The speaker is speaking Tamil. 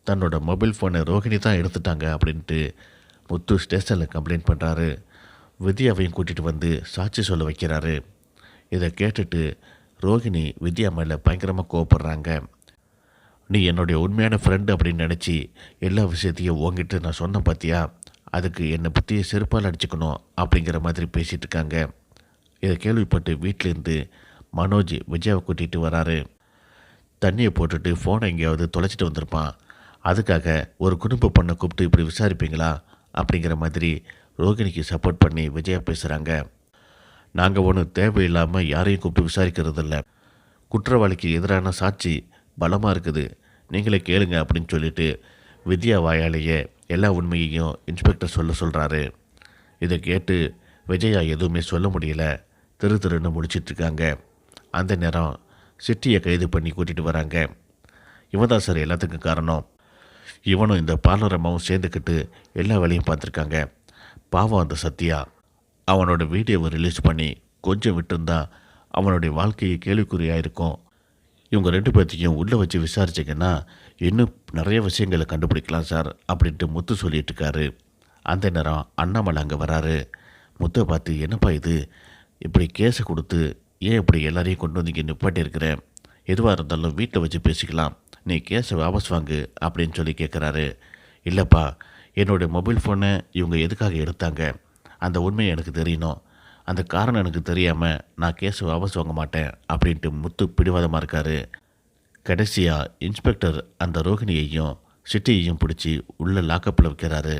தன்னோட மொபைல் ஃபோனை ரோஹிணி தான் எடுத்துட்டாங்க அப்படின்ட்டு முத்து ஸ்டேஷனில் கம்ப்ளைண்ட் பண்ணுறாரு. வித்யாவையும் கூட்டிகிட்டு வந்து சாட்சி சொல்ல வைக்கிறாரு. இதை கேட்டுட்டு ரோஹிணி வித்யா மேலே பயங்கரமாக கோவப்படுறாங்க. நீ என்னுடைய உண்மையான ஃப்ரெண்டு அப்படின்னு நினச்சி எல்லா விஷயத்தையும் உங்ககிட்ட நான் சொன்னேன் பார்த்தியா, அதுக்கு என்னை பற்றி செருப்பால் அடிச்சுக்கணும் அப்படிங்கிற மாதிரி பேசிகிட்டு இருக்காங்க. இதை கேள்விப்பட்டு வீட்டிலேருந்து மனோஜ் விஜயாவை கூட்டிகிட்டு வராரு. தண்ணியை போட்டுட்டு ஃபோனை எங்கேயாவது தொலைச்சிட்டு வந்திருப்பான், அதுக்காக ஒரு குடும்ப பொண்ணை கூப்பிட்டு இப்படி விசாரிப்பீங்களா அப்படிங்கிற மாதிரி ரோகிணிக்கு சப்போர்ட் பண்ணி விஜயா பேசுகிறாங்க. நாங்கள் ஒன்றும் தேவையில்லாமல் யாரையும் கூப்பிட்டு விசாரிக்கிறதில்ல. குற்றவாளிக்கு எதிரான சாட்சி பலமாக இருக்குது, நீங்களே கேளுங்க அப்படின்னு சொல்லிட்டு வித்யா வாயாலேயே எல்லா உண்மையையும் இன்ஸ்பெக்டர் சொல்கிறாரு. இதை கேட்டு விஜயா எதுவுமே சொல்ல முடியல, திருன்னு முடிச்சிட்ருக்காங்க. அந்த நேரம் சிட்டியை கைது பண்ணி கூட்டிகிட்டு வராங்க. இவன் தான் சார் எல்லாத்துக்கும் காரணம். இவனும் இந்த பார்லர் அம்மாவும் சேர்ந்துக்கிட்டு எல்லா வேலையும் பார்த்துருக்காங்க. பாவம் அந்த சத்யா, அவனோட வீடியோவை ரிலீஸ் பண்ணி கொஞ்சம் விட்டுருந்தா அவனுடைய வாழ்க்கையை கேள்விக்குறியாக இருக்கும். இவங்க 2 பேர்த்தையும் உள்ளே வச்சு விசாரிச்சிங்கன்னா இன்னும் நிறைய விஷயங்களை கண்டுபிடிக்கலாம் சார் அப்படின்ட்டு முத்து சொல்லிட்டு இருக்காரு. அந்த நேரம் அண்ணாமலை அங்கே வராரு. முத்தை பார்த்து, என்னப்பா இது, இப்படி கேஸை கொடுத்து ஏன் இப்படி எல்லாரையும் கொண்டு வந்து இங்கே நிப்பாட்டியிருக்கிறேன், எதுவாக இருந்தாலும் வீட்டில் வச்சு பேசிக்கலாம், நீ கேஸை வாபஸ் வாங்கு அப்படின்னு சொல்லி கேட்குறாரு. இல்லைப்பா, என்னுடைய மொபைல் ஃபோனை இவங்க எதுக்காக எடுத்தாங்க, அந்த உண்மையை எனக்கு தெரியணும், அந்த காரணம் எனக்கு தெரியாமல் நான் கேஸை வாபஸ் வாங்க மாட்டேன் அப்படின்ட்டு முத்து பிடிவாதமாக இருக்கார். கடைசியாக இன்ஸ்பெக்டர் அந்த ரோஹிணியையும் சிட்டியையும் பிடிச்சி உள்ள லாக்கப்பில் வைக்கிறாரு.